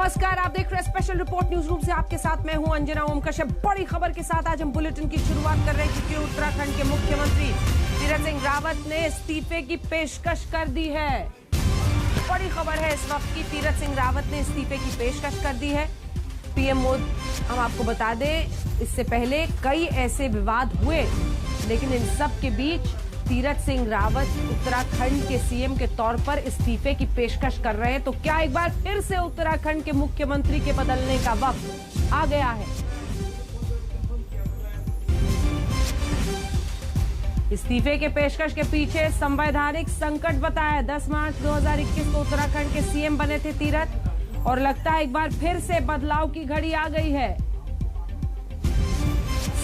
नमस्कार, आप देख रहे हैं स्पेशल रिपोर्ट न्यूज रूम से। आपके साथ मैं हूं अंजना ओम कश्यप। बड़ी खबर के साथ आज हम बुलेटिन की शुरुआत कर रहे हैं क्योंकि उत्तराखंड के मुख्यमंत्री तीरथ सिंह रावत ने इस्तीफे की पेशकश कर दी है। बड़ी खबर है इस वक्त की, तीरथ सिंह रावत ने इस्तीफे की पेशकश कर दी है। पीएम मोदी, हम आपको बता दें, इससे पहले कई ऐसे विवाद हुए, लेकिन इन सब के बीच तीरथ सिंह रावत उत्तराखंड के सीएम के तौर पर इस्तीफे की पेशकश कर रहे हैं। तो क्या एक बार फिर से उत्तराखंड के मुख्यमंत्री के बदलने का वक्त आ गया है? इस्तीफे के पेशकश के पीछे संवैधानिक संकट बताया। 10 मार्च 2021 को उत्तराखंड के सीएम बने थे तीरथ, और लगता है एक बार फिर से बदलाव की घड़ी आ गई है।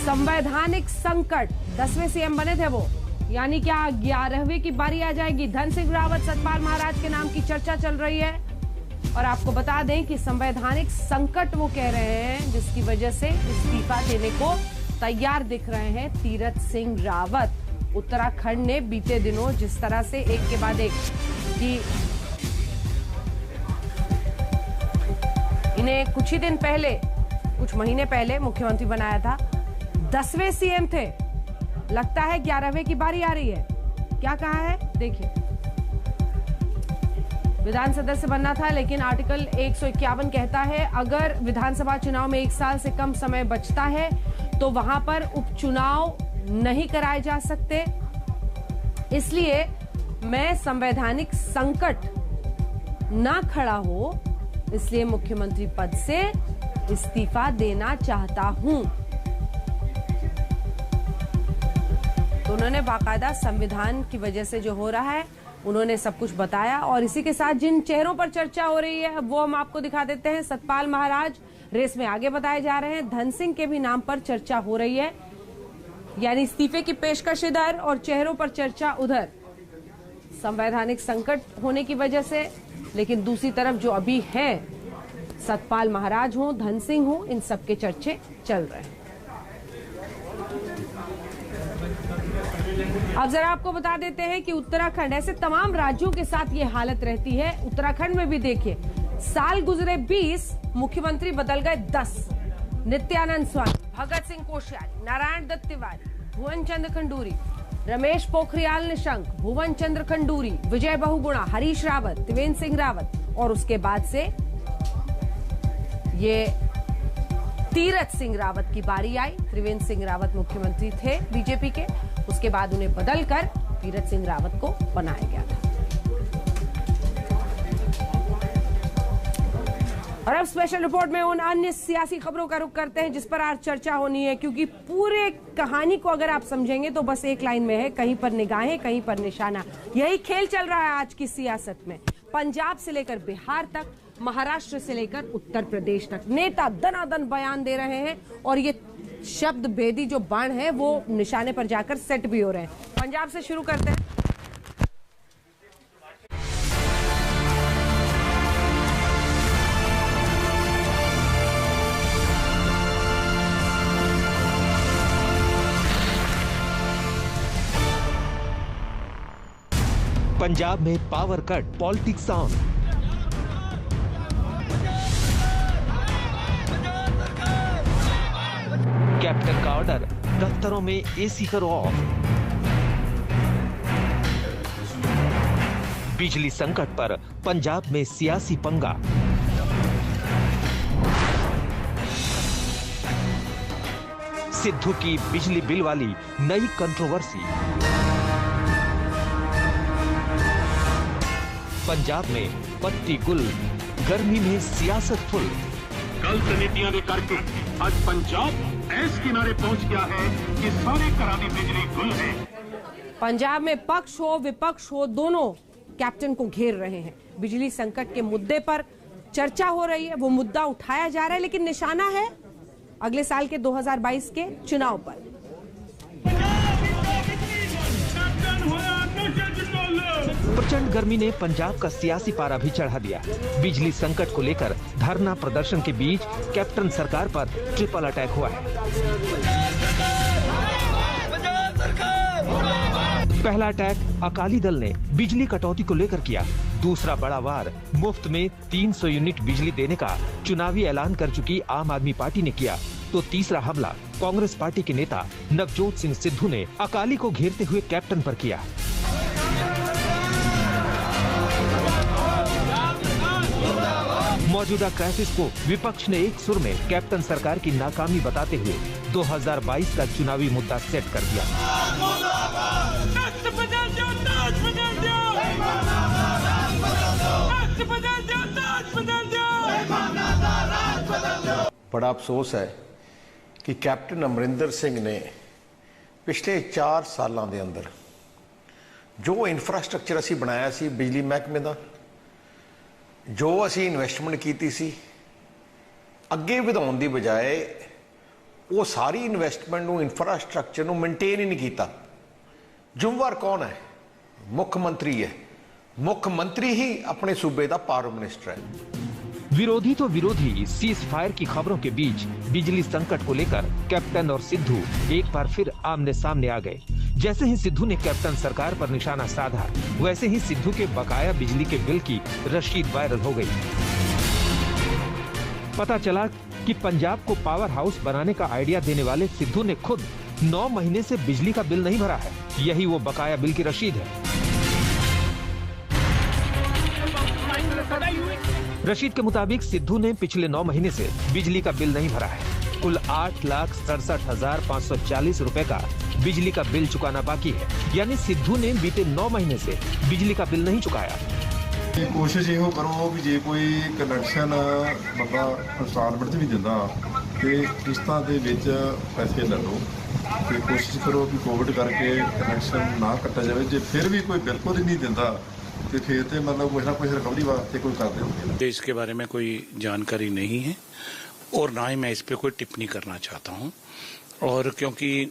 संवैधानिक संकट, 10वें सीएम बने थे वो, यानी क्या 11वें की बारी आ जाएगी? धन सिंह रावत, सतपाल महाराज के नाम की चर्चा चल रही है। और आपको बता दें कि संवैधानिक संकट वो कह रहे हैं जिसकी वजह से इस्तीफा देने को तैयार दिख रहे हैं तीरथ सिंह रावत। उत्तराखंड ने बीते दिनों जिस तरह से एक के बाद एक कि इन्हें कुछ ही दिन पहले, कुछ महीने पहले मुख्यमंत्री बनाया था, 10वें सीएम थे, लगता है 11वें की बारी आ रही है। क्या कहा है देखिए। विधान सदस्य बनना था, लेकिन आर्टिकल 151 कहता है अगर विधानसभा चुनाव में 1 साल से कम समय बचता है तो वहां पर उपचुनाव नहीं कराए जा सकते। इसलिए मैं संवैधानिक संकट ना खड़ा हो, इसलिए मुख्यमंत्री पद से इस्तीफा देना चाहता हूं। तो उन्होंने बाकायदा संविधान की वजह से जो हो रहा है उन्होंने सब कुछ बताया। और इसी के साथ जिन चेहरों पर चर्चा हो रही है वो हम आपको दिखा देते हैं। सतपाल महाराज रेस में आगे बताए जा रहे हैं, धन सिंह के भी नाम पर चर्चा हो रही है, यानी इस्तीफे की पेशकश इधर और चेहरों पर चर्चा उधर, संवैधानिक संकट होने की वजह से। लेकिन दूसरी तरफ जो अभी है, सतपाल महाराज हो, धन सिंह हो, इन सबके चर्चे चल रहे हैं। अब जरा आपको बता देते हैं कि उत्तराखंड, ऐसे तमाम राज्यों के साथ ये हालत रहती है, उत्तराखंड में भी देखिए, साल गुजरे 20, मुख्यमंत्री बदल गए 10। नित्यानंद स्वामी, भगत सिंह कोश्यारी, नारायण दत्त तिवारी, भुवन चंद्र खंडूरी, रमेश पोखरियाल निशंक, भुवन चंद्र खंडूरी, विजय बहुगुणा, हरीश रावत, त्रिवेंद्र सिंह रावत, और उसके बाद से ये तीरथ सिंह रावत की बारी आई। त्रिवेंद्र सिंह रावत मुख्यमंत्री थे बीजेपी के, उसके बाद उन्हें बदलकर तीरथ सिंह रावत को बनाया गया था। और अब स्पेशल रिपोर्ट में उन अन्य सियासी खबरों का रुख करते हैं जिस पर आज चर्चा होनी है, क्योंकि पूरे कहानी को अगर आप समझेंगे तो बस एक लाइन में है, कहीं पर निगाहें कहीं पर निशाना। यही खेल चल रहा है आज की सियासत में। पंजाब से लेकर बिहार तक, महाराष्ट्र से लेकर उत्तर प्रदेश तक नेता दनादन बयान दे रहे हैं, और ये शब्द भेदी जो बाण है वो निशाने पर जाकर सेट भी हो रहे हैं। पंजाब से शुरू करते हैं। पंजाब में power cut, politics on. Captain का ऑर्डर, दफ्तरों में एसी करो ऑफ। बिजली संकट पर पंजाब में सियासी पंगा। सिद्धू की बिजली बिल वाली नई कंट्रोवर्सी। पंजाब में पत्ती गुल, गर्मी में सियासत फुल। गलत नीतियां दे करके आज पंजाब ऐस किनारे पहुंच गया है कि सारे घरां दी बिजली गुल है। पंजाब में पक्ष हो विपक्ष हो, दोनों कैप्टन को घेर रहे हैं। बिजली संकट के मुद्दे पर चर्चा हो रही है, वो मुद्दा उठाया जा रहा है, लेकिन निशाना है अगले साल के 2022 के चुनाव पर। प्रचंड गर्मी ने पंजाब का सियासी पारा भी चढ़ा दिया। बिजली संकट को लेकर धरना प्रदर्शन के बीच कैप्टन सरकार पर ट्रिपल अटैक हुआ है। पहला अटैक अकाली दल ने बिजली कटौती को लेकर किया। दूसरा बड़ा वार मुफ्त में 300 यूनिट बिजली देने का चुनावी ऐलान कर चुकी आम आदमी पार्टी ने किया, तो तीसरा हमला कांग्रेस पार्टी के नेता नवजोत सिंह सिद्धू ने अकाली को घेरते हुए कैप्टन पर किया। मौजूदा क्राइसिस को विपक्ष ने एक सुर में कैप्टन सरकार की नाकामी बताते हुए 2022 का चुनावी मुद्दा सेट कर दिया। बड़ा अफसोस है कि कैप्टन अमरिंदर सिंह ने पिछले 4 सालों के अंदर जो इंफ्रास्ट्रक्चर असी बनाया सी बिजली महकमे का, जो असी इन्वेस्टमेंट की सी, अगे वधाउण दी बजाय वो सारी इन्वेस्टमेंट इंफ्रास्ट्रक्चर को मेनटेन ही नहीं किया। जिम्मेवार कौन है? मुख्यमंत्री है। मुख्यमंत्री ही अपने सूबे का पावर मिनिस्टर है। विरोधी तो विरोधी सीज फायर की खबरों के बीच बिजली संकट को लेकर कैप्टन और सिद्धू एक बार फिर आमने सामने आ गए। जैसे ही सिद्धू ने कैप्टन सरकार पर निशाना साधा, वैसे ही सिद्धू के बकाया बिजली के बिल की रसीद वायरल हो गई। पता चला कि पंजाब को पावर हाउस बनाने का आइडिया देने वाले सिद्धू ने खुद 9 महीने से बिजली का बिल नहीं भरा है। यही वो बकाया बिल की रसीद है। रशीद के मुताबिक सिद्धू ने पिछले 9 महीने से बिजली का बिल नहीं भरा है। कुल 8,67,540 रुपए का बिजली का बिल चुकाना बाकी है। यानी सिद्धू ने बीते 9 महीने से बिजली का बिल नहीं चुकाया। कोशिश यो करो भी जे कोई कनैक्शन बंदा इंस्टॉलमेंट भी दिंदा ते किस्तां दे विच पैसे ले लो, ते कोशिश करो कि कोविड करके कनैक्शन ना कट्टा जाए। जे फिर भी कोई बिल्कुल ही नहीं दिंदा तो फिर तो मतलब कुछ ना कुछ रिकवरी वास्ते कोई करते होंगे। इसके बारे में कोई जानकारी नहीं है और ना ही मैं इस पे कोई टिप्पणी करना चाहता हूं, और क्योंकि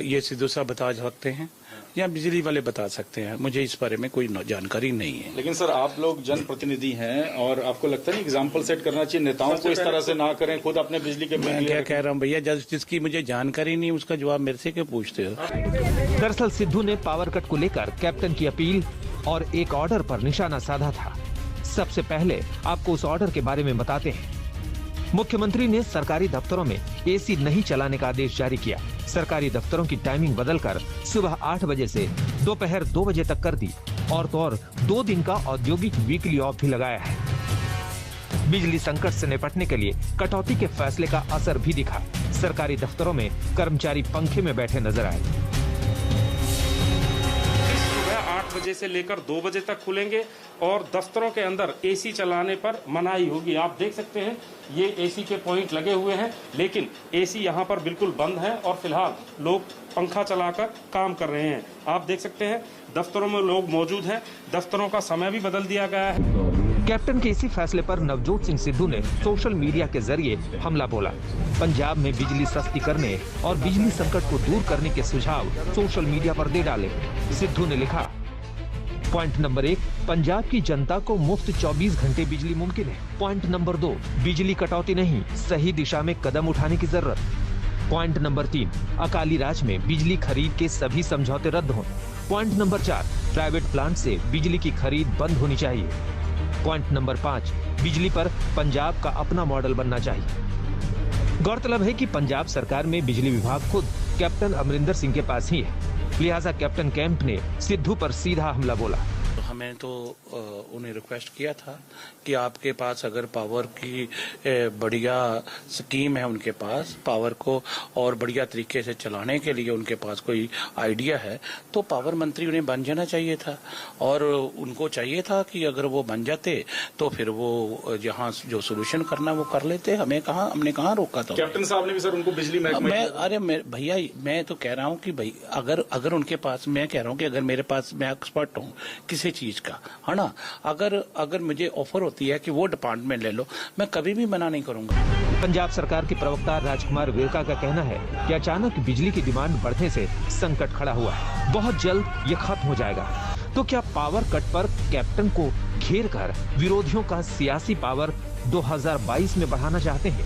ये सिद्धू साहब बता सकते हैं या बिजली वाले बता सकते हैं, मुझे इस बारे में कोई जानकारी नहीं है। लेकिन सर आप लोग जनप्रतिनिधि हैं और आपको लगता नहीं एग्जाम्पल सेट करना चाहिए, नेताओं को इस तरह से ना करें, खुद अपने बिजली के मैं क्या कह रहा हूँ भैया, जिसकी मुझे जानकारी नहीं उसका जवाब मेरे से क्यों पूछते हो। दरअसल सिद्धू ने पावर कट को लेकर कैप्टन की अपील और एक ऑर्डर पर निशाना साधा था। सबसे पहले आपको उस ऑर्डर के बारे में बताते हैं। मुख्यमंत्री ने सरकारी दफ्तरों में एसी नहीं चलाने का आदेश जारी किया। सरकारी दफ्तरों की टाइमिंग बदलकर सुबह 8 बजे से दोपहर 2 बजे तक कर दी, और तो और 2 दिन का औद्योगिक वीकली ऑफ भी लगाया है। बिजली संकट से निपटने के लिए कटौती के फैसले का असर भी दिखा। सरकारी दफ्तरों में कर्मचारी पंखे में बैठे नजर आए। 8 बजे से लेकर 2 बजे तक खुलेंगे और दफ्तरों के अंदर एसी चलाने पर मनाही होगी। आप देख सकते हैं ये एसी के पॉइंट लगे हुए हैं, लेकिन एसी यहाँ पर बिल्कुल बंद है और फिलहाल लोग पंखा चलाकर काम कर रहे हैं। आप देख सकते हैं दफ्तरों में लोग मौजूद हैं, दफ्तरों का समय भी बदल दिया गया है। कैप्टन के इसी फैसले पर नवजोत सिंह सिद्धू ने सोशल मीडिया के जरिए हमला बोला। पंजाब में बिजली सस्ती करने और बिजली संकट को दूर करने के सुझाव सोशल मीडिया पर दे डाले। सिद्धू ने लिखा, पॉइंट नंबर 1, पंजाब की जनता को मुफ्त 24 घंटे बिजली मुमकिन है। पॉइंट नंबर 2, बिजली कटौती नहीं, सही दिशा में कदम उठाने की जरूरत। पॉइंट नंबर 3, अकाली राज में बिजली खरीद के सभी समझौते रद्द हों। पॉइंट नंबर 4, प्राइवेट प्लांट से बिजली की खरीद बंद होनी चाहिए। पॉइंट नंबर 5, बिजली पर पंजाब का अपना मॉडल बनना चाहिए। गौरतलब है कि पंजाब सरकार में बिजली विभाग खुद कैप्टन अमरिंदर सिंह के पास ही है। लिहाजा कैप्टन कैंप ने सिद्धू पर सीधा हमला बोला। हमें तो उन्हें रिक्वेस्ट किया था कि आपके पास अगर पावर की बढ़िया स्कीम है, उनके पास पावर को और बढ़िया तरीके से चलाने के लिए उनके पास कोई आइडिया है, तो पावर मंत्री उन्हें बन जाना चाहिए था। और उनको चाहिए था कि अगर वो बन जाते तो फिर वो जहाँ जो सोल्यूशन करना वो कर लेते। हमने कहाँ रोका था। कैप्टन साहब ने भी सर उनको बिजली भैया मैं तो कह रहा हूँ कि भाई अगर उनके पास, मैं कह रहा हूँ कि अगर मेरे पास, मैं एक्सपर्ट हूँ किसी चीज का, है ना, अगर मुझे ऑफर होती है कि वो डिपार्टमेंट ले लो, मैं कभी भी मना नहीं करूंगा। पंजाब सरकार के प्रवक्ता राजकुमार विरका का कहना है कि अचानक बिजली की डिमांड बढ़ने से संकट खड़ा हुआ है। बहुत जल्द ये खत्म हो जाएगा। तो क्या पावर कट पर कैप्टन को घेर कर विरोधियों का सियासी पावर 2022 में बढ़ाना चाहते हैं?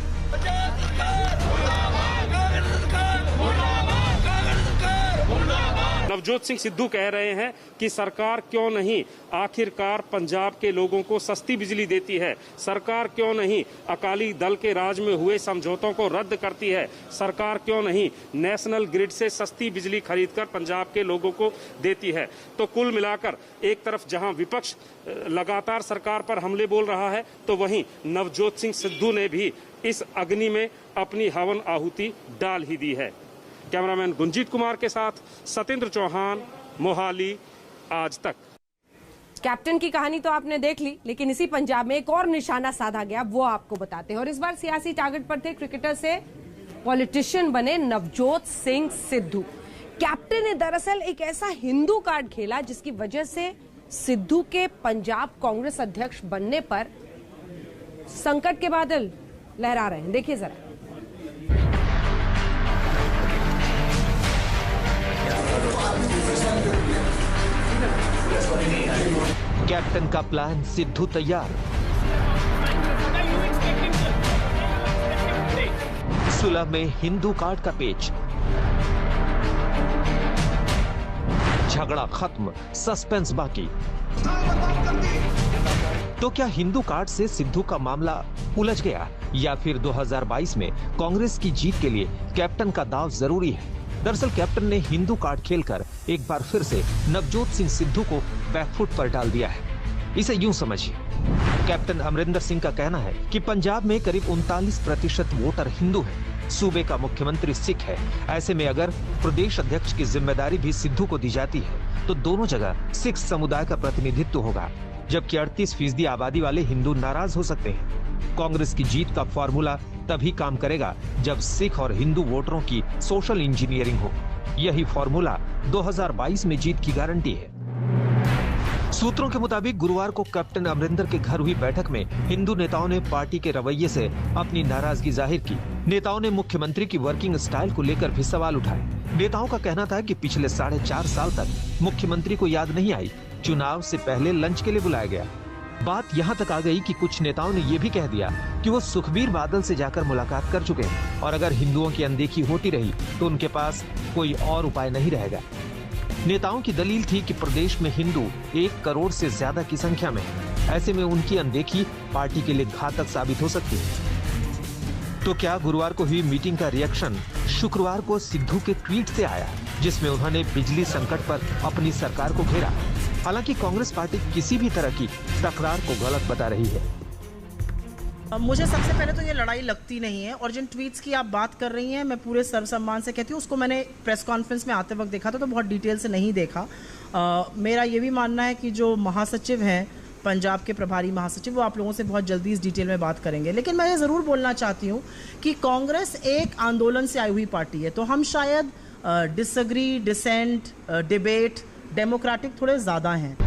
नवजोत सिंह सिद्धू कह रहे हैं कि सरकार क्यों नहीं आखिरकार पंजाब के लोगों को सस्ती बिजली देती है, सरकार क्यों नहीं अकाली दल के राज में हुए समझौतों को रद्द करती है, सरकार क्यों नहीं नेशनल ग्रिड से सस्ती बिजली खरीदकर पंजाब के लोगों को देती है। तो कुल मिलाकर एक तरफ जहां विपक्ष लगातार सरकार पर हमले बोल रहा है, तो वहीं नवजोत सिंह सिद्धू ने भी इस अग्नि में अपनी हवन आहुति डाल ही दी है। कैमरामैन गुंजीत कुमार के साथ सत्येंद्र चौहान, मोहाली, आज तक। कैप्टन की कहानी तो आपने देख ली, लेकिन इसी पंजाब में एक और निशाना साधा गया, वो आपको बताते हैं। और इस बार सियासी टारगेट पर थे क्रिकेटर से पॉलिटिशियन बने नवजोत सिंह सिद्धू। कैप्टन ने दरअसल एक ऐसा हिंदू कार्ड खेला जिसकी वजह से सिद्धू के पंजाब कांग्रेस अध्यक्ष बनने पर संकट के बादल लहरा रहे हैं। देखिए जरा। कैप्टन का प्लान सिद्धू तैयार, सुलह में हिंदू कार्ड का पेच, झगड़ा खत्म, सस्पेंस बाकी। तो क्या हिंदू कार्ड से सिद्धू का मामला उलझ गया, या फिर 2022 में कांग्रेस की जीत के लिए कैप्टन का दांव जरूरी है? दरअसल कैप्टन ने हिंदू कार्ड खेलकर एक बार फिर से नवजोत सिंह सिद्धू को बैकफुट पर डाल दिया है। इसे यूं समझिए, कैप्टन अमरिंदर सिंह का कहना है कि पंजाब में करीब 39% वोटर हिंदू हैं। सूबे का मुख्यमंत्री सिख है। ऐसे में अगर प्रदेश अध्यक्ष की जिम्मेदारी भी सिद्धू को दी जाती है तो दोनों जगह सिख समुदाय का प्रतिनिधित्व होगा, जबकि 38% आबादी वाले हिंदू नाराज हो सकते हैं। कांग्रेस की जीत का फॉर्मूला तभी काम करेगा जब सिख और हिंदू वोटरों की सोशल इंजीनियरिंग हो। यही फॉर्मूला 2022 में जीत की गारंटी है। सूत्रों के मुताबिक गुरुवार को कैप्टन अमरिंदर के घर हुई बैठक में हिंदू नेताओं ने पार्टी के रवैये से अपनी नाराजगी जाहिर की। नेताओं ने मुख्यमंत्री की वर्किंग स्टाइल को लेकर भी सवाल उठाए। नेताओं का कहना था कि पिछले 4.5 साल तक मुख्यमंत्री को याद नहीं आई, चुनाव से पहले लंच के लिए बुलाया गया। बात यहाँ तक आ गई कि कुछ नेताओं ने ये भी कह दिया कि वो सुखबीर बादल से जाकर मुलाकात कर चुके हैं और अगर हिंदुओं की अनदेखी होती रही तो उनके पास कोई और उपाय नहीं रहेगा। नेताओं की दलील थी कि प्रदेश में हिंदू 1 करोड़ से ज्यादा की संख्या में है। ऐसे में उनकी अनदेखी पार्टी के लिए घातक साबित हो सकती है। तो क्या गुरुवार को हुई मीटिंग का रिएक्शन शुक्रवार को सिद्धू के ट्वीट से आया, जिसमें उन्होंने बिजली संकट पर अपनी सरकार को घेरा? हालांकि कांग्रेस पार्टी किसी भी तरह की तकरार को गलत बता रही है। मुझे सबसे पहले तो ये लड़ाई लगती नहीं है, और जिन ट्वीट्स की आप बात कर रही हैं मैं पूरे सर्वसम्मान से कहती हूँ, उसको मैंने प्रेस कॉन्फ्रेंस में आते वक्त देखा था, तो बहुत डिटेल से नहीं देखा। मेरा ये भी मानना है कि जो महासचिव हैं पंजाब के प्रभारी महासचिव, वो आप लोगों से बहुत जल्दी इस डिटेल में बात करेंगे। लेकिन मैं ये ज़रूर बोलना चाहती हूँ कि कांग्रेस एक आंदोलन से आई हुई पार्टी है, तो हम शायद डिसएग्री, डिसेंट, डिबेट, डेमोक्रेटिक थोड़े ज़्यादा हैं।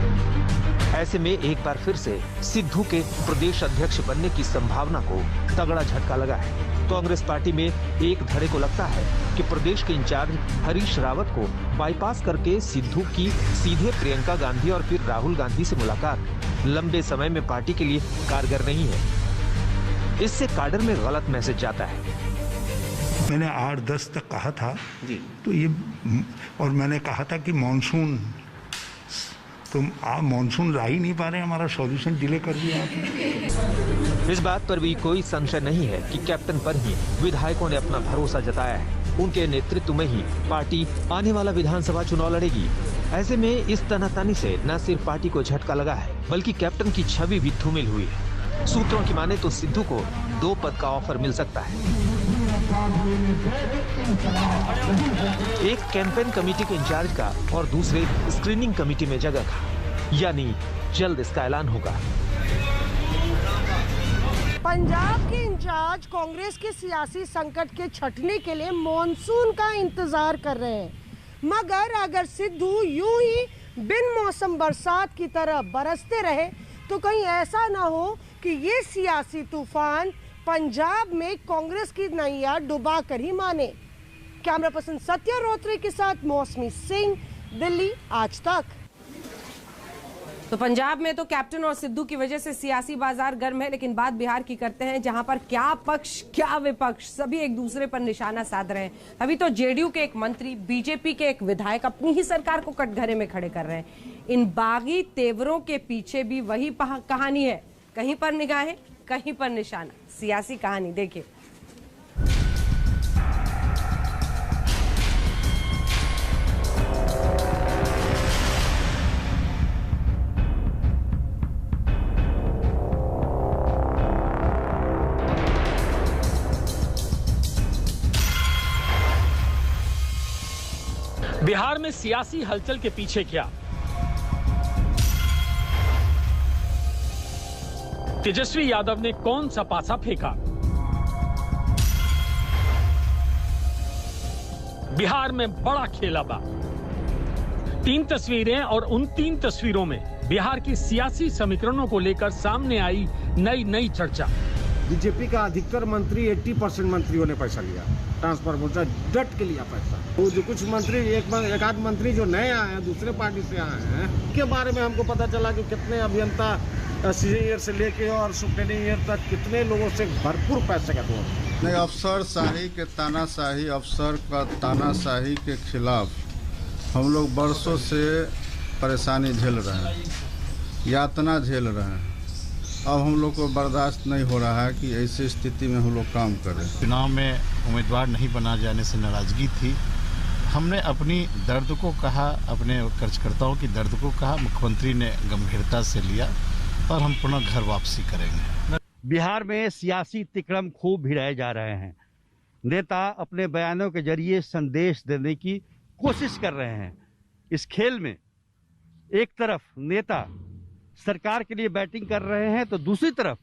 ऐसे में एक बार फिर से सिद्धू के प्रदेश अध्यक्ष बनने की संभावना को तगड़ा झटका लगा है। कांग्रेस पार्टी में एक धड़े को लगता है कि प्रदेश के इंचार्ज हरीश रावत को बाईपास करके सिद्धू की सीधे प्रियंका गांधी और फिर राहुल गांधी से मुलाकात लंबे समय में पार्टी के लिए कारगर नहीं है। इससे काडर में गलत मैसेज जाता है। मैंने 8-10 तक कहा था जी, तो ये, और मैंने कहा था कि मानसून, तो आप मानसून ला ही नहीं पा रहे, हमारा सॉल्यूशन डिले कर दिया आपने। इस बात पर भी कोई संशय नहीं है कि कैप्टन पर ही विधायकों ने अपना भरोसा जताया है। उनके नेतृत्व में ही पार्टी आने वाला विधानसभा चुनाव लड़ेगी। ऐसे में इस तनातनी से न सिर्फ पार्टी को झटका लगा है, बल्कि कैप्टन की छवि भी धूमिल हुई है। सूत्रों की माने तो सिद्धू को 2 पद का ऑफर मिल सकता है। एक कैंपेन कमेटी के इंचार्ज का और दूसरे स्क्रीनिंग कमेटी में जगह का, यानी जल्द इसका ऐलान होगा। पंजाब के इंचार्ज कांग्रेस के सियासी संकट के छटने के लिए मॉनसून का इंतजार कर रहे हैं, मगर अगर सिद्धू यूं ही बिन मौसम बरसात की तरह बरसते रहे तो कहीं ऐसा ना हो कि ये सियासी तूफान पंजाब में कांग्रेस की नैया डुबा कर ही माने। कैमरा पर्सन सत्या रोत्रे के साथ मौसमी सिंह, दिल्ली, आज तक। तो पंजाब में तो कैप्टन और सिद्धू की वजह से सियासी बाजार गर्म है, लेकिन बात बिहार की करते हैं, जहां पर क्या पक्ष क्या विपक्ष सभी एक दूसरे पर निशाना साध रहे हैं। अभी तो जेडीयू के एक मंत्री, बीजेपी के एक विधायक अपनी ही सरकार को कटघरे में खड़े कर रहे हैं। इन बागी तेवरों के पीछे भी वही कहानी है, कहीं पर निगाहें कहीं पर निशाना। सियासी कहानी देखिए। बिहार में सियासी हलचल के पीछे क्या? तेजस्वी यादव ने कौन सा पासा फेंका? बिहार में बड़ा खेलाबा। 3 तस्वीरें और उन 3 तस्वीरों में बिहार की सियासी समीकरणों को लेकर सामने आई नई चर्चा। बीजेपी का अधिकतर मंत्री 80% मंत्रियों ने पैसा लिया, ट्रांसफर मोर्चा डट के लिया पैसा। वो जो कुछ मंत्री एक आध मंत्री जो नए आए हैं, दूसरे पार्टी से आए हैं, के बारे में हमको पता चला कि कितने अभियंता सीजन ईयर से लेके और सुप्रीम ईयर तक कितने लोगों से भरपूर पैसे का दौर। नहीं, अफसरशाही के तानाशाही, अफसर का तानाशाही के खिलाफ हम लोग बरसों से परेशानी झेल रहे हैं, यातना झेल रहे हैं। अब हम लोग को बर्दाश्त नहीं हो रहा है कि ऐसी स्थिति में हम लोग काम करें। चुनाव में उम्मीदवार नहीं बना जाने से नाराजगी थी। हमने अपनी दर्द को कहा, अपने कार्यकर्ताओं की दर्द को कहा, मुख्यमंत्री ने गंभीरता से लिया और हम पुनः घर वापसी करेंगे। बिहार में सियासी तिकड़म खूब भिड़ाए जा रहे हैं। नेता अपने बयानों के जरिए संदेश देने की कोशिश कर रहे हैं। इस खेल में एक तरफ नेता सरकार के लिए बैटिंग कर रहे हैं, तो दूसरी तरफ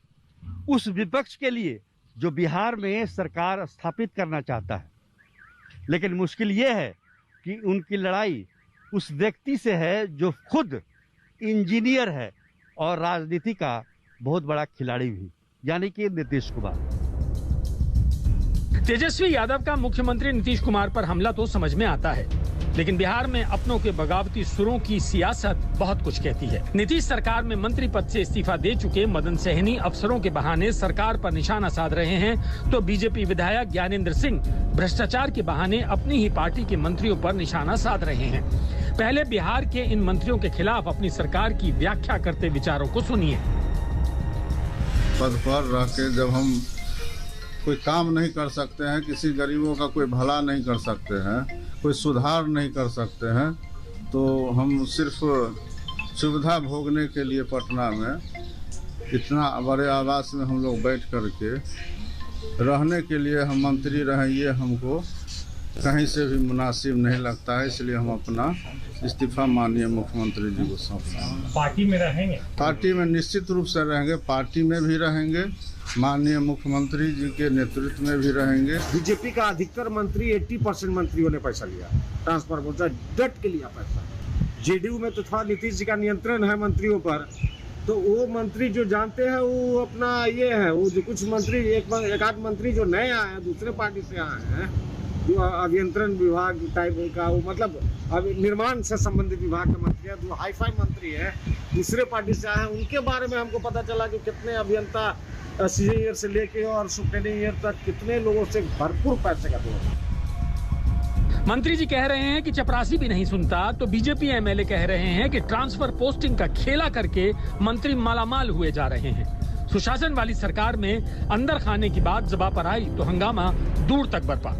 उस विपक्ष के लिए जो बिहार में सरकार स्थापित करना चाहता है। लेकिन मुश्किल ये है कि उनकी लड़ाई उस व्यक्ति से है जो खुद इंजीनियर है और राजनीति का बहुत बड़ा खिलाड़ी भी, यानी कि नीतीश कुमार। तेजस्वी यादव का मुख्यमंत्री नीतीश कुमार पर हमला तो समझ में आता है, लेकिन बिहार में अपनों के बगावती सुरों की सियासत बहुत कुछ कहती है। नीतीश सरकार में मंत्री पद से इस्तीफा दे चुके मदन सहनी अफसरों के बहाने सरकार पर निशाना साध रहे हैं, तो बीजेपी विधायक ज्ञानेंद्र सिंह भ्रष्टाचार के बहाने अपनी ही पार्टी के मंत्रियों पर निशाना साध रहे हैं। पहले बिहार के इन मंत्रियों के खिलाफ अपनी सरकार की व्याख्या करते विचारों को सुनिए। पद पर रह के जब हम कोई काम नहीं कर सकते हैं, किसी गरीबों का कोई भला नहीं कर सकते हैं, कोई सुधार नहीं कर सकते हैं, तो हम सिर्फ सुविधा भोगने के लिए पटना में इतना बड़े आवास में हम लोग बैठ करके रहने के लिए हम मंत्री रहें, ये हमको कहीं से भी मुनासिब नहीं लगता है। इसलिए हम अपना इस्तीफा माननीय मुख्यमंत्री जी को सौंपना। पार्टी में रहेंगे? पार्टी में निश्चित रूप से रहेंगे, पार्टी में भी रहेंगे, माननीय मुख्यमंत्री जी के नेतृत्व में भी रहेंगे। बीजेपी का अधिकतर मंत्री 80% मंत्रियों ने पैसा लिया, ट्रांसफर मोर्चा डट के लिया पैसा। जेडीयू में तो थोड़ा नीतीश जी का नियंत्रण है मंत्रियों पर, तो वो मंत्री जो जानते हैं वो अपना ये है। वो जो कुछ मंत्री एक आध मंत्री जो नए आए हैं, दूसरे पार्टी से आए हैं, जो अभियंत्रण विभाग टाइप का, वो मतलब निर्माण से संबंधित विभाग के मंत्री है, जो हाईफाई मंत्री है, दूसरे पार्टी से आए हैं, उनके बारे में हमको पता चला कि कितने अभियंता सीजन ईयर से लेके और सुप्रीम ईयर तक कितने लोगों से भरपूर पैसे का दौर। मंत्री जी कह रहे हैं कि चपरासी भी नहीं सुनता, तो बीजेपी एमएलए कह रहे हैं कि ट्रांसफर पोस्टिंग का खेला करके मंत्री मालामाल हुए जा रहे हैं। सुशासन वाली सरकार में अंदर खाने की बात जबा पर आई तो हंगामा दूर तक बरपा।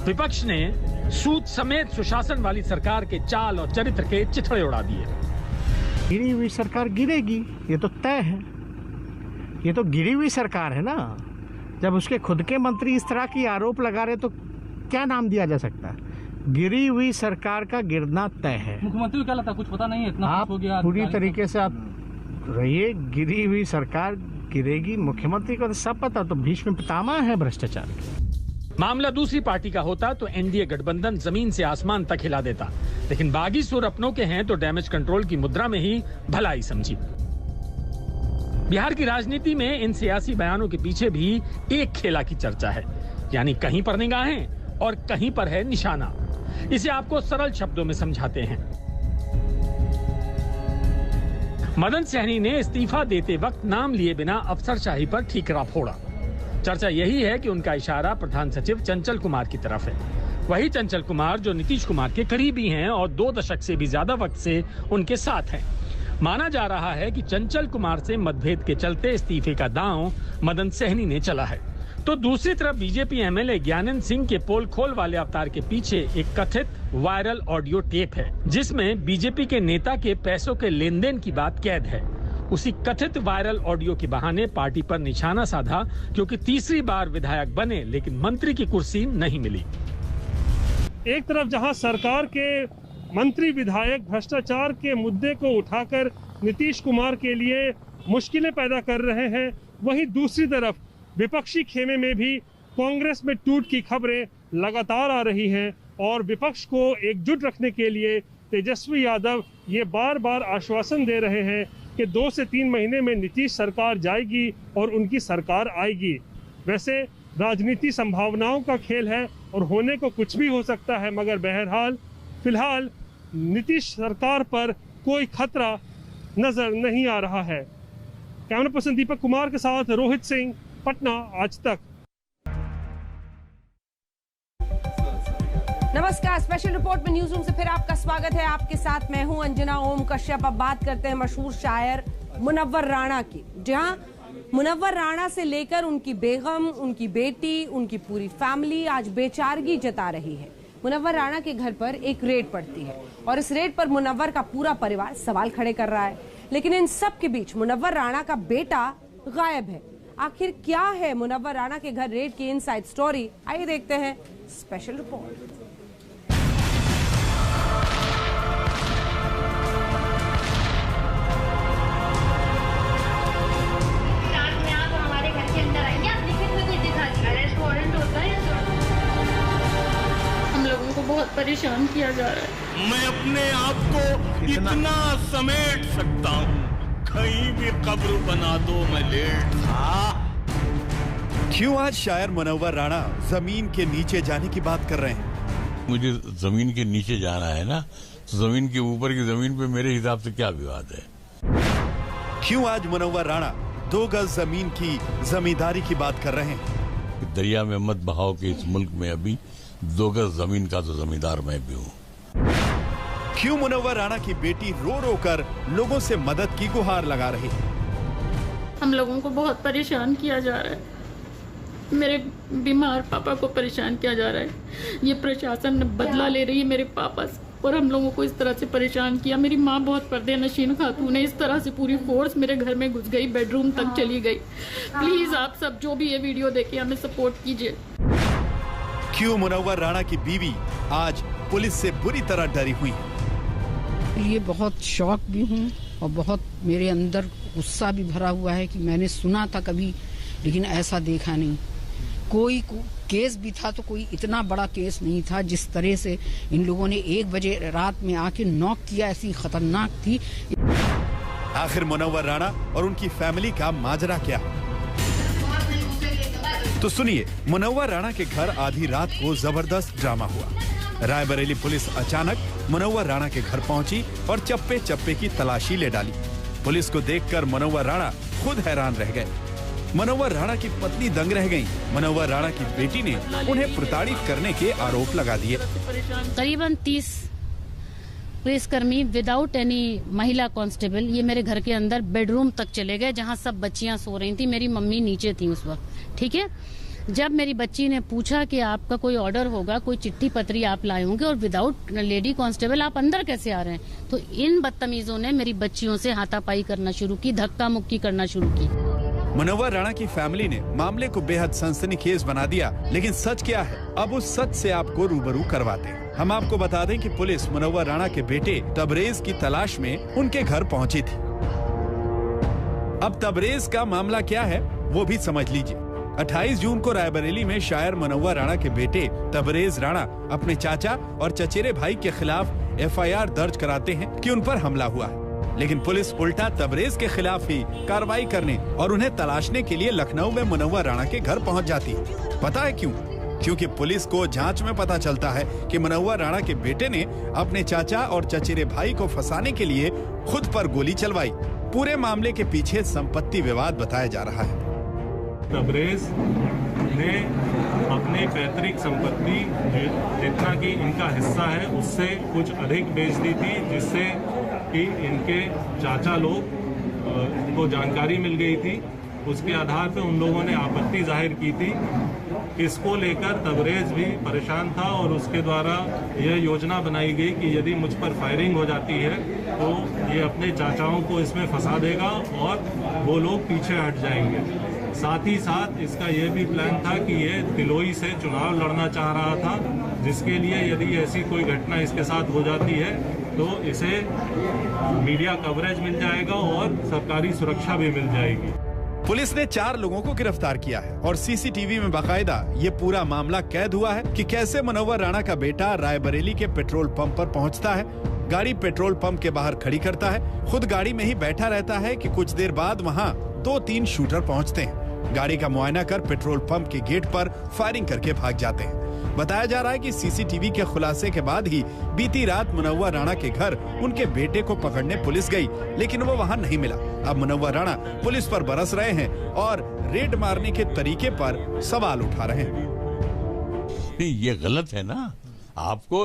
विपक्ष ने सूद समेत सुशासन वाली सरकार के चाल और चरित्र के चिथड़े उड़ा दिए। गिरी हुई सरकार गिरेगी, ये तो तय है। ये तो गिरी हुई सरकार है ना। जब उसके खुद के मंत्री इस तरह की आरोप लगा रहे तो क्या नाम दिया जा सकता है? गिरी हुई सरकार का गिरना तय है। मुख्यमंत्री को क्या लगता है? कुछ पता नहीं है, इतना आप हो गया पूरी तरीके से आप रहिए। गिरी हुई सरकार गिरेगी, मुख्यमंत्री को तो सब पता, तो भीष्म पितामह है भ्रष्टाचार के। मामला दूसरी पार्टी का होता तो एनडीए गठबंधन जमीन से आसमान तक हिला देता, लेकिन बागी सुर अपनों के हैं तो डैमेज कंट्रोल की मुद्रा में ही भलाई समझी। बिहार की राजनीति में इन सियासी बयानों के पीछे भी एक खेला की चर्चा है, यानी कहीं पर निगाहें और कहीं पर है निशाना। इसे आपको सरल शब्दों में समझाते हैं। मदन सहनी ने इस्तीफा देते वक्त नाम लिए बिना अफसरशाही पर ठीकरा फोड़ा। चर्चा यही है कि उनका इशारा प्रधान सचिव चंचल कुमार की तरफ है। वही चंचल कुमार जो नीतीश कुमार के करीबी हैं और 2 दशक से भी ज्यादा वक्त से उनके साथ हैं। माना जा रहा है कि चंचल कुमार से मतभेद के चलते इस्तीफे का दांव मदन सहनी ने चला है। तो दूसरी तरफ बीजेपी एमएलए ज्ञानंद सिंह के पोल खोल वाले अवतार के पीछे एक कथित वायरल ऑडियो टेप है, जिसमें बीजेपी के नेता के पैसों के लेन देन की बात कैद है। उसी कथित वायरल ऑडियो के बहाने पार्टी पर निशाना साधा, क्योंकि तीसरी बार विधायक बने लेकिन मंत्री की कुर्सी नहीं मिली। एक तरफ जहां सरकार के मंत्री विधायक भ्रष्टाचार के मुद्दे को उठाकर नीतीश कुमार के लिए मुश्किलें पैदा कर रहे हैं, वहीं दूसरी तरफ विपक्षी खेमे में भी कांग्रेस में टूट की खबरें लगातार आ रही हैं और विपक्ष को एकजुट रखने के लिए तेजस्वी यादव ये बार बार आश्वासन दे रहे हैं कि 2 से 3 महीने में नीतीश सरकार जाएगी और उनकी सरकार आएगी। वैसे राजनीति संभावनाओं का खेल है और होने को कुछ भी हो सकता है, मगर बहरहाल फिलहाल नीतीश सरकार पर कोई खतरा नजर नहीं आ रहा है। कैमरा पर्सन दीपक कुमार के साथ रोहित सिंह, पटना, आज तक। नमस्कार, स्पेशल रिपोर्ट में न्यूज रूम से फिर आपका स्वागत है। आपके साथ मैं हूं अंजना ओम कश्यप। अब बात करते हैं मशहूर शायर मुनव्वर राणा की, जहां मुनव्वर राणा से लेकर उनकी बेगम, उनकी बेटी, उनकी पूरी फैमिली आज बेचारगी जता रही है। मुनव्वर राणा के घर पर एक रेड पड़ती है और इस रेड पर मुनव्वर का पूरा परिवार सवाल खड़े कर रहा है, लेकिन इन सब के बीच मुनव्वर राणा का बेटा गायब है। आखिर क्या है मुनव्वर राणा के घर रेड की इनसाइड स्टोरी? आइए देखते हैं स्पेशल रिपोर्ट। बहुत परेशान किया जा रहा है। मैं अपने आप को इतना समेट सकता हूँ, कहीं भी कब्र बना दो मैं लेट था। क्यों आज शायर मुनव्वर राणा जमीन के नीचे जाने की बात कर रहे हैं? मुझे जमीन के नीचे जाना है ना, तो जमीन के ऊपर की जमीन पे मेरे हिसाब से क्या विवाद है? क्यों आज मुनव्वर राणा 2 गज जमीन की जमींदारी की बात कर रहे हैं? दरिया में मत बहाओ के इस मुल्क में अभी 2 गज जमीन का तो जमींदार मैं भी हूँ। क्यों मुनव्वर राणा की बेटी रो रो कर लोगों से मदद की गुहार लगा रही है? हम लोगों को बहुत परेशान किया जा रहा है। मेरे बीमार पापा को परेशान किया जा रहा है। ये प्रशासन बदला ले रही है मेरे पापा से और हम लोगों को इस तरह से परेशान किया। मेरी माँ बहुत पर्दे नशीन खातून है, इस तरह से पूरी फोर्स मेरे घर में घुस गई, बेडरूम तक चली गई। प्लीज आप सब जो भी ये वीडियो देखे हमें सपोर्ट कीजिए। क्यों मुनव्वर राणा की बीवी आज पुलिस से बुरी तरह डरी हुई है? ये बहुत शॉक भी हूँ और बहुत मेरे अंदर गुस्सा भी भरा हुआ है कि मैंने सुना था कभी, लेकिन ऐसा देखा नहीं। कोई केस भी था तो कोई इतना बड़ा केस नहीं था। जिस तरह से इन लोगों ने 1 बजे रात में आके नॉक किया, ऐसी खतरनाक थी। आखिर मुनव्वर राणा और उनकी फैमिली का माजरा क्या? तो सुनिए, मुनव्वर राणा के घर आधी रात को जबरदस्त ड्रामा हुआ। रायबरेली पुलिस अचानक मुनव्वर राणा के घर पहुंची और चप्पे चप्पे की तलाशी ले डाली। पुलिस को देखकर मुनव्वर राणा खुद हैरान रह गए। मुनव्वर राणा की पत्नी दंग रह गईं। मुनव्वर राणा की बेटी ने उन्हें प्रताड़ित करने के आरोप लगा दिए। करीबन 30 पुलिसकर्मी विदाउट एनी महिला कांस्टेबल ये मेरे घर के अंदर बेडरूम तक चले गए, जहां सब बच्चियां सो रही थी। मेरी मम्मी नीचे थी उस वक्त, ठीक है। जब मेरी बच्ची ने पूछा कि आपका कोई ऑर्डर होगा, कोई चिट्ठी पत्री आप लाए होंगे और विदाउट लेडी कांस्टेबल आप अंदर कैसे आ रहे हैं, तो इन बदतमीजों ने मेरी बच्चियों से हाथापाई करना शुरू की, धक्का मुक्की करना शुरू की। मुनव्वर राणा की फैमिली ने मामले को बेहद सनसनीखेज बना दिया, लेकिन सच क्या है, अब उस सच से आपको रूबरू करवाते हैं। हम आपको बता दें कि पुलिस मुनव्वर राणा के बेटे तबरेज की तलाश में उनके घर पहुंची थी। अब तबरेज का मामला क्या है वो भी समझ लीजिए। 28 जून को रायबरेली में शायर मुनव्वर राणा के बेटे तबरेज राणा अपने चाचा और चचेरे भाई के खिलाफ FIR दर्ज कराते हैं कि उन पर हमला हुआ है, लेकिन पुलिस उल्टा तबरेज के खिलाफ ही कार्रवाई करने और उन्हें तलाशने के लिए लखनऊ में मुनव्वर राणा के घर पहुंच जाती है। पता है क्यों? क्योंकि पुलिस को जांच में पता चलता है कि मुनव्वर राणा के बेटे ने अपने चाचा और चचेरे भाई को फंसाने के लिए खुद पर गोली चलवाई। पूरे मामले के पीछे संपत्ति विवाद बताया जा रहा है। तबरेज ने अपने पैतृक संपत्ति जितना कि इनका हिस्सा है उससे कुछ अधिक बेच दी थी, जिससे कि इनके चाचा लोग को जानकारी मिल गई थी। उसके आधार पर उन लोगों ने आपत्ति जाहिर की थी। इसको लेकर तबरेज भी परेशान था और उसके द्वारा यह योजना बनाई गई कि यदि मुझ पर फायरिंग हो जाती है तो ये अपने चाचाओं को इसमें फंसा देगा और वो लोग पीछे हट जाएंगे। साथ ही साथ इसका यह भी प्लान था कि ये तिलोई से चुनाव लड़ना चाह रहा था, जिसके लिए यदि ऐसी कोई घटना इसके साथ हो जाती है तो इसे मीडिया कवरेज मिल जाएगा और सरकारी सुरक्षा भी मिल जाएगी। पुलिस ने 4 लोगों को गिरफ्तार किया है और सीसीटीवी में बाकायदा ये पूरा मामला कैद हुआ है कि कैसे मुनव्वर राणा का बेटा रायबरेली के पेट्रोल पंप पर पहुंचता है, गाड़ी पेट्रोल पंप के बाहर खड़ी करता है, खुद गाड़ी में ही बैठा रहता है कि कुछ देर बाद वहां 2-3 शूटर पहुंचते हैं, गाड़ी का मुआयना कर पेट्रोल पंप के गेट पर फायरिंग करके भाग जाते हैं। बताया जा रहा है कि सीसीटीवी के खुलासे के बाद ही बीती रात मुनव्वर राणा के घर उनके बेटे को पकड़ने पुलिस गई, लेकिन वो वहां नहीं मिला। अब मुनव्वर राणा पुलिस पर बरस रहे हैं और रेड मारने के तरीके पर सवाल उठा रहे हैं। नहीं, ये गलत है ना। आपको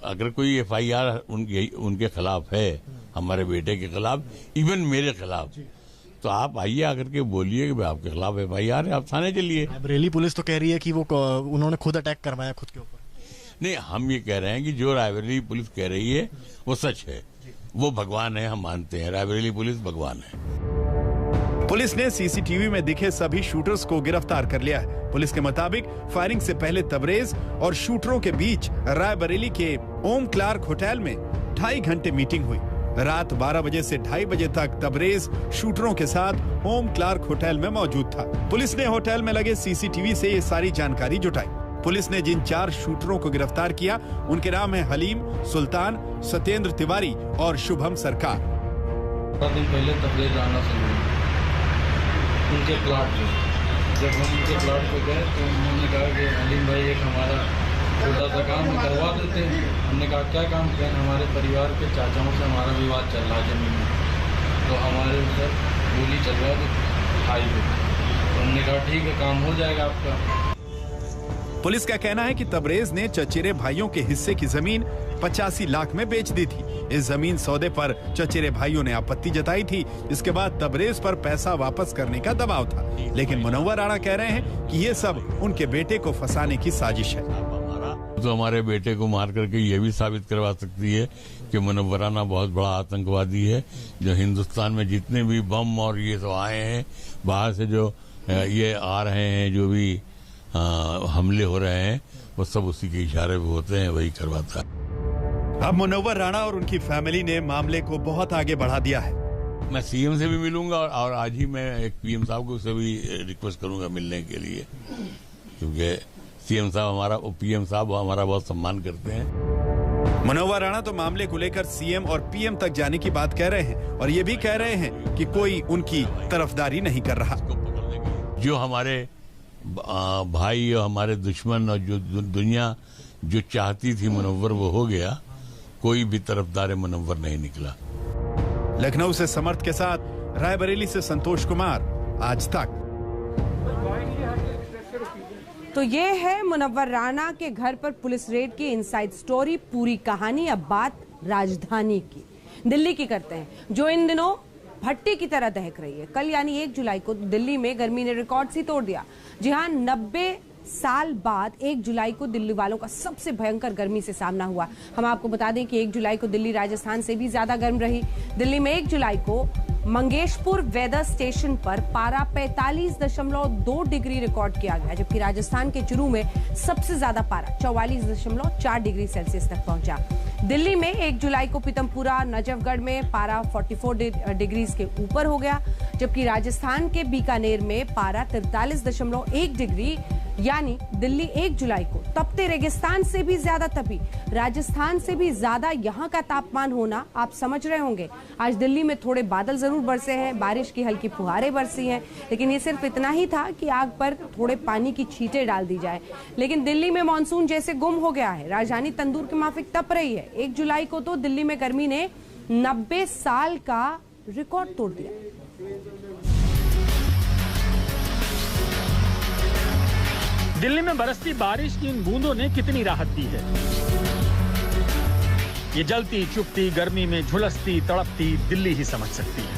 अगर कोई FIR उनके खिलाफ है, हमारे बेटे के खिलाफ, इवन मेरे खिलाफ, तो आप आइए आकर के बोलिए कि आपके खिलाफ FIR है, आप थाने चलिए। रायबरेली पुलिस तो कह रही है कि वो उन्होंने खुद अटैक करवाया खुद के ऊपर। नहीं, हम ये कह रहे हैं कि जो रायबरेली पुलिस कह रही है वो सच है, वो भगवान है, हम मानते हैं रायबरेली पुलिस भगवान है। पुलिस ने सीसीटीवी में दिखे सभी शूटर्स को गिरफ्तार कर लिया है। पुलिस के मुताबिक फायरिंग से पहले तबरेज और शूटरों के बीच रायबरेली के ओम क्लार्क होटल में 2.5 घंटे मीटिंग हुई। रात 12 बजे से 2:30 बजे तक तबरेज शूटरों के साथ ओम क्लार्क होटल में मौजूद था। पुलिस ने होटल में लगे सीसीटीवी से ये सारी जानकारी जुटाई। पुलिस ने जिन 4 शूटरों को गिरफ्तार किया उनके नाम है हलीम, सुल्तान, सत्येंद्र तिवारी और शुभम सरकार। 4 दिन पहले तबरेज राणा से उनके प्लाट पे, जब हम उनके प्लाट पे गए तो उन्होंने कहा कि हलीम भाई एक हमारा छोटा सा काम करवा देते हैं। हमने कहा क्या काम किया? हमारे परिवार के चाचाओं से हमारा विवाद चल रहा है जमीन में, तो हमारे ऊपर गोली चलवा दो हाईवे। तो हमने कहा ठीक है, काम हो जाएगा आपका। पुलिस का कहना है कि तबरेज ने चचेरे भाइयों के हिस्से की जमीन 85 लाख में बेच दी थी। इस जमीन सौदे पर चचेरे भाइयों ने आपत्ति जताई थी। इसके बाद तबरेज पर पैसा वापस करने का दबाव था, लेकिन मुनव्वर राणा कह रहे हैं कि ये सब उनके बेटे को फंसाने की साजिश है। तो हमारे बेटे को मार करके ये भी साबित करवा सकती है कि मुनव्वर राणा बहुत बड़ा आतंकवादी है। जो हिंदुस्तान में जितने भी बम और ये सब आए हैं बाहर से, जो ये आ रहे हैं, जो भी हमले हो रहे हैं, वो सब उसी के इशारे पे होते हैं, वही करवाता है। अब मुनव्वर राणा और उनकी फैमिली ने मामले को बहुत आगे बढ़ा दिया है। मैं CM से भी मिलूंगा और आज ही मैं एक PM साहब को से भी रिक्वेस्ट करूंगा मिलने के लिए, क्योंकि PM साहब हमारा बहुत सम्मान करते हैं। मुनव्वर राणा तो मामले को लेकर CM और PM तक जाने की बात कह रहे हैं और ये भी कह रहे हैं कि कोई उनकी तरफदारी नहीं कर रहा। जो हमारे भाई और हमारे दुश्मन और जो दुनिया जो चाहती थी मुनव्वर, वो हो गया। कोई भी तरफदार मुनव्वर नहीं निकला। लखनऊ से समर्थ के साथ रायबरेली से संतोष कुमार, आज तक। तो ये है मुनव्वर राणा के घर पर पुलिस रेड की इनसाइड स्टोरी, पूरी कहानी। अब बात राजधानी की, दिल्ली की करते हैं, जो इन दिनों भट्टी की तरह दहक रही है। कल यानी 1 जुलाई को दिल्ली में गर्मी ने रिकॉर्ड ही तोड़ दिया। जी हां, 90 साल बाद 1 जुलाई को दिल्ली वालों का सबसे भयंकर गर्मी से सामना हुआ। हम आपको बता दें कि 1 जुलाई को दिल्ली राजस्थान से भी ज्यादा गर्म रही। दिल्ली में 1 जुलाई को मंगेशपुर वेदर स्टेशन पर पारा 45.2 डिग्री रिकॉर्ड किया गया, जबकि राजस्थान के चुरू में सबसे ज्यादा पारा 44.4 डिग्री सेल्सियस तक पहुंचा। दिल्ली में 1 जुलाई को पीतमपुरा, नजफगढ़ में पारा 44 डिग्री के ऊपर हो गया, जबकि राजस्थान के बीकानेर में पारा 43.1 डिग्री, यानी दिल्ली 1 जुलाई को तपते रेगिस्तान से भी ज्यादा तपी, राजस्थान से भी ज्यादा यहां का तापमान होना आप समझ रहे होंगे। आज दिल्ली में थोड़े बादल जरूर बरसे हैं, बारिश की हल्की फुहारें बरसी हैं, लेकिन ये सिर्फ इतना ही था कि आग पर थोड़े पानी की छींटे डाल दी जाए। लेकिन दिल्ली में मानसून जैसे गुम हो गया है। राजधानी तंदूर के माफिक तप रही है। 1 जुलाई को तो दिल्ली में गर्मी ने 90 साल का रिकॉर्ड तोड़ दिया। दिल्ली में बरसती बारिश की इन बूंदों ने कितनी राहत दी है। ये जलती चुभती गर्मी में झुलसती तड़पती दिल्ली ही समझ सकती है।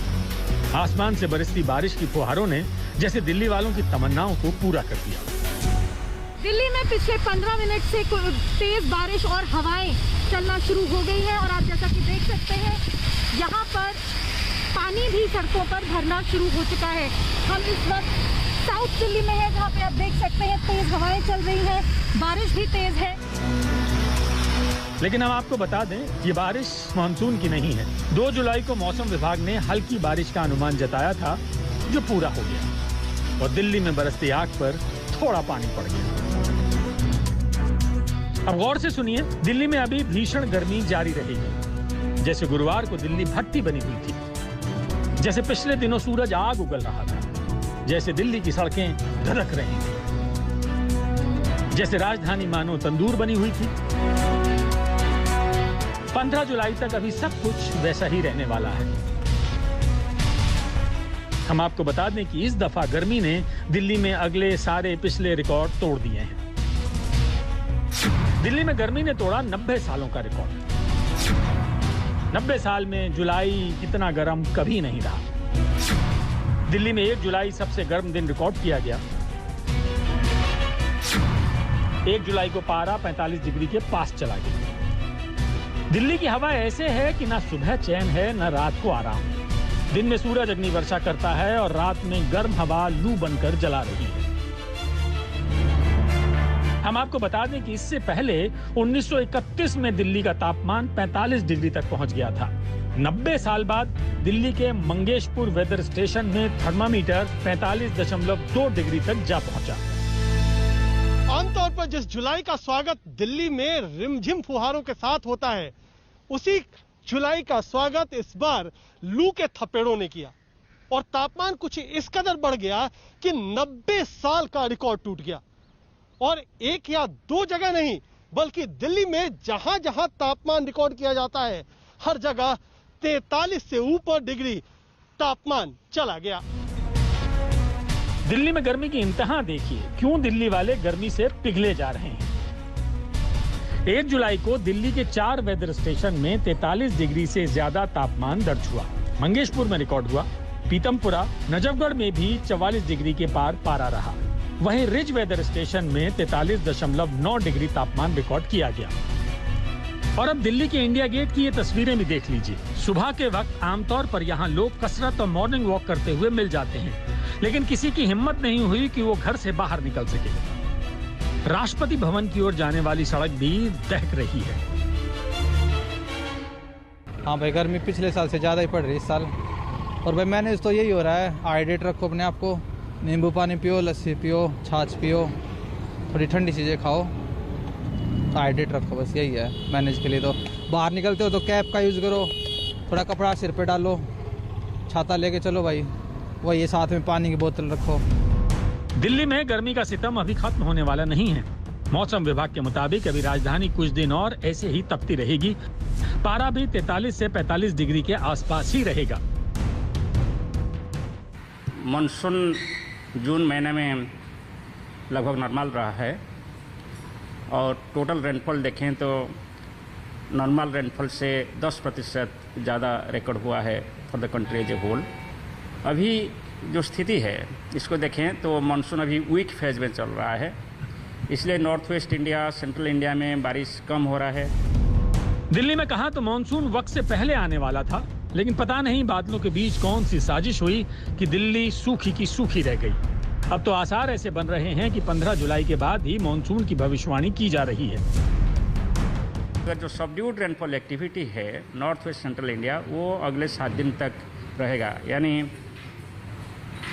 आसमान से बरसती बारिश की फुहारों ने जैसे दिल्ली वालों की तमन्नाओं को पूरा कर दिया। दिल्ली में पिछले 15 मिनट से तेज बारिश और हवाएं चलना शुरू हो गई है और आप जैसा कि देख सकते हैं यहाँ पर पानी भी सड़कों पर भरना शुरू हो चुका है। हम इस वक्त साउथ दिल्ली में है जहाँ पे आप देख सकते हैं तेज हवाएं चल रही हैं, बारिश भी तेज है। लेकिन हम आपको बता दें ये बारिश मानसून की नहीं है। 2 जुलाई को मौसम विभाग ने हल्की बारिश का अनुमान जताया था जो पूरा हो गया और दिल्ली में बरसती आग पर थोड़ा पानी पड़ गया। अब गौर से सुनिए, दिल्ली में अभी भीषण गर्मी जारी रहेगी। जैसे गुरुवार को दिल्ली भट्टी बनी हुई थी, जैसे पिछले दिनों सूरज आग उगल रहा था, जैसे दिल्ली की सड़कें धधक रही थी, जैसे राजधानी मानो तंदूर बनी हुई थी। 15 जुलाई तक अभी सब कुछ वैसा ही रहने वाला है। हम आपको बता दें कि इस दफा गर्मी ने दिल्ली में अगले सारे पिछले रिकॉर्ड तोड़ दिए हैं। दिल्ली में गर्मी ने तोड़ा 90 सालों का रिकॉर्ड। 90 साल में जुलाई इतना गर्म कभी नहीं रहा। दिल्ली में 1 जुलाई सबसे गर्म दिन रिकॉर्ड किया गया। 1 जुलाई को पारा 45 डिग्री के पास चला गया। दिल्ली की हवा ऐसे है कि ना सुबह चैन है ना रात को आराम। दिन में सूरज अग्नि वर्षा करता है और रात में गर्म हवा लू बनकर जला रही है। हम आपको बता दें कि इससे पहले 1931 में दिल्ली का तापमान 45 डिग्री तक पहुंच गया था। 90 साल बाद दिल्ली के मंगेशपुर वेदर स्टेशन में थर्मामीटर 45.2 डिग्री तक जा पहुंचा। आमतौर पर जिस जुलाई का स्वागत दिल्ली में रिमझिम फुहारों के साथ होता है, उसी जुलाई का स्वागत इस बार लू के थपेड़ों ने किया और तापमान कुछ इस कदर बढ़ गया कि 90 साल का रिकॉर्ड टूट गया। और 1 या 2 जगह नहीं, बल्कि दिल्ली में जहां जहां तापमान रिकॉर्ड किया जाता है, हर जगह 43 से ऊपर डिग्री तापमान चला गया। दिल्ली में गर्मी की इंतहा देखिए, क्यों दिल्ली वाले गर्मी से पिघले जा रहे हैं। 1 जुलाई को दिल्ली के 4 वेदर स्टेशन में 43 डिग्री से ज्यादा तापमान दर्ज हुआ। मंगेशपुर में रिकॉर्ड हुआ, पीतमपुरा, नजफगढ़ में भी 44 डिग्री के पार पारा रहा। वहीं रिज वेदर स्टेशन में 43.9 डिग्री तापमान रिकॉर्ड किया गया। और अब दिल्ली के इंडिया गेट की ये तस्वीरें भी देख लीजिए। सुबह के वक्त आमतौर पर यहाँ लोग कसरत और मॉर्निंग वॉक करते हुए मिल जाते हैं, लेकिन किसी की हिम्मत नहीं हुई कि वो घर से बाहर निकल सके। राष्ट्रपति भवन की ओर जाने वाली सड़क भी दहक रही है। हाँ भाई, गर्मी पिछले साल से ज़्यादा ही पड़ रही है इस साल। और भाई मैनेज तो यही हो रहा है, हाइड्रेट रखो अपने आप को, नींबू पानी पियो, लस्सी पियो, छाछ पियो, थोड़ी ठंडी चीज़ें खाओ, हाइड्रेट रखो, बस यही है मैनेज के लिए। तो बाहर निकलते हो तो कैप का यूज़ करो, थोड़ा कपड़ा सिर पे डालो, छाता लेके चलो भाई, वही साथ में पानी की बोतल रखो। दिल्ली में गर्मी का सितम अभी खत्म होने वाला नहीं है। मौसम विभाग के मुताबिक अभी राजधानी कुछ दिन और ऐसे ही तपती रहेगी। पारा भी 43 से 45 डिग्री के आसपास ही रहेगा। मानसून जून महीने में लगभग नॉर्मल रहा है और टोटल रेनफॉल देखें तो नॉर्मल रेनफॉल से 10% ज़्यादा रिकॉर्ड हुआ है for the country as a whole. अभी जो स्थिति है इसको देखें तो मानसून अभी वीक फेज में चल रहा है, इसलिए north west India, central India में बारिश कम हो रहा है। दिल्ली में कहा तो मानसून वक्त से पहले आने वाला था, लेकिन पता नहीं बादलों के बीच कौन सी साजिश हुई कि दिल्ली सूखी की सूखी रह गई। अब तो आसार ऐसे बन रहे हैं कि 15 जुलाई के बाद ही मानसून की भविष्यवाणी की जा रही है। अगर जो सबड्यूड रेनफॉल एक्टिविटी है नॉर्थ वेस्ट सेंट्रल इंडिया, वो अगले 7 दिन तक रहेगा, यानी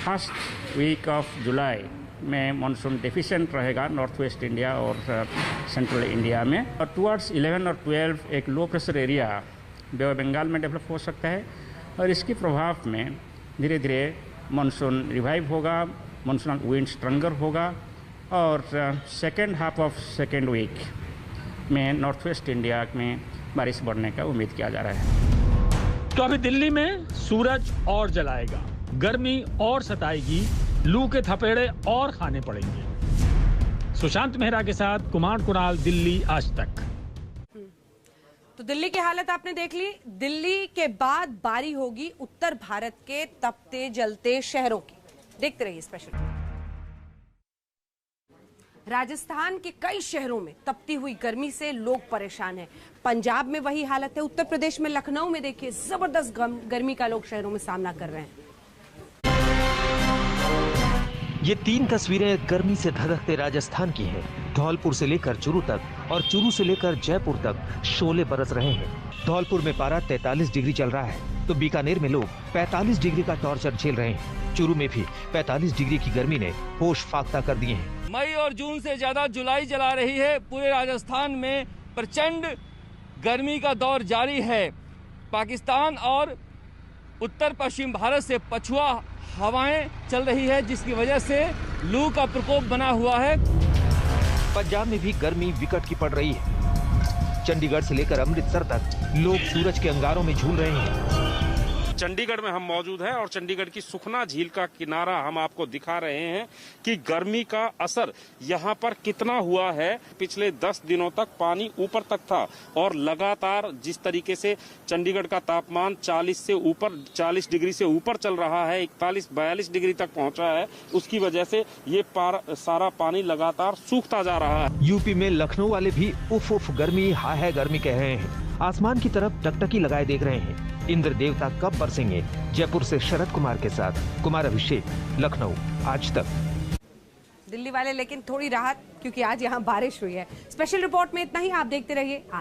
फर्स्ट वीक ऑफ जुलाई में मानसून डेफिशिएंट रहेगा नॉर्थ वेस्ट इंडिया और सेंट्रल इंडिया में। और टुवर्ड्स 11 और 12 एक low pressure area bay of Bengal में डेवलप हो सकता है और इसके प्रभाव में धीरे धीरे मानसून रिवाइव होगा, मानसून विंड स्ट्रंगर होगा और second half of second week में नॉर्थ वेस्ट इंडिया में बारिश बढ़ने का उम्मीद किया जा रहा है। तो अभी दिल्ली में सूरज और जलाएगा, गर्मी और सताएगी, लू के थपेड़े और खाने पड़ेंगे। सुशांत मेहरा के साथ कुमार कुणाल, दिल्ली आज तक। तो दिल्ली की हालत आपने देख ली। दिल्ली के बाद बारी होगी उत्तर भारत के तपते जलते शहरों की। देखते रहिए स्पेशल। राजस्थान के कई शहरों में तपती हुई गर्मी से लोग परेशान हैं। पंजाब में वही हालत है। उत्तर प्रदेश में लखनऊ में देखिए जबरदस्त गर्मी का लोग शहरों में सामना कर रहे हैं। ये 3 तस्वीरें गर्मी से धधकते राजस्थान की हैं। धौलपुर से लेकर चुरू तक और चुरू से लेकर जयपुर तक शोले बरस रहे हैं। धौलपुर में पारा 43 डिग्री चल रहा है तो बीकानेर में लोग 45 डिग्री का टॉर्चर झेल रहे हैं। चुरू में भी 45 डिग्री की गर्मी ने होश फाख्ता कर दिए हैं। मई और जून से ज्यादा जुलाई जला रही है। पूरे राजस्थान में प्रचंड गर्मी का दौर जारी है। पाकिस्तान और उत्तर पश्चिम भारत से पछुआ हवाएं चल रही है, जिसकी वजह से लू का प्रकोप बना हुआ है। पंजाब में भी गर्मी विकट की पड़ रही है। चंडीगढ़ से लेकर अमृतसर तक लोग सूरज के अंगारों में झूल रहे हैं। चंडीगढ़ में हम मौजूद हैं और चंडीगढ़ की सुखना झील का किनारा हम आपको दिखा रहे हैं कि गर्मी का असर यहाँ पर कितना हुआ है। पिछले 10 दिनों तक पानी ऊपर तक था और लगातार जिस तरीके से चंडीगढ़ का तापमान 40 डिग्री से ऊपर चल रहा है, 41-42 डिग्री तक पहुंचा है, उसकी वजह से ये सारा पानी लगातार सूखता जा रहा है। यूपी में लखनऊ वाले भी उफ उफ गर्मी हाय गर्मी कह रहे हैं। आसमान की तरफ टकटकी लगाए देख रहे हैं। इंद्र देवता कब बरसेंगे? जयपुर से शरद कुमार के साथ कुमार अभिषेक, लखनऊ आज तक। दिल्ली वाले लेकिन थोड़ी राहत, क्योंकि आज यहाँ बारिश हुई है। स्पेशल रिपोर्ट में इतना ही। आप देखते रहिए आज।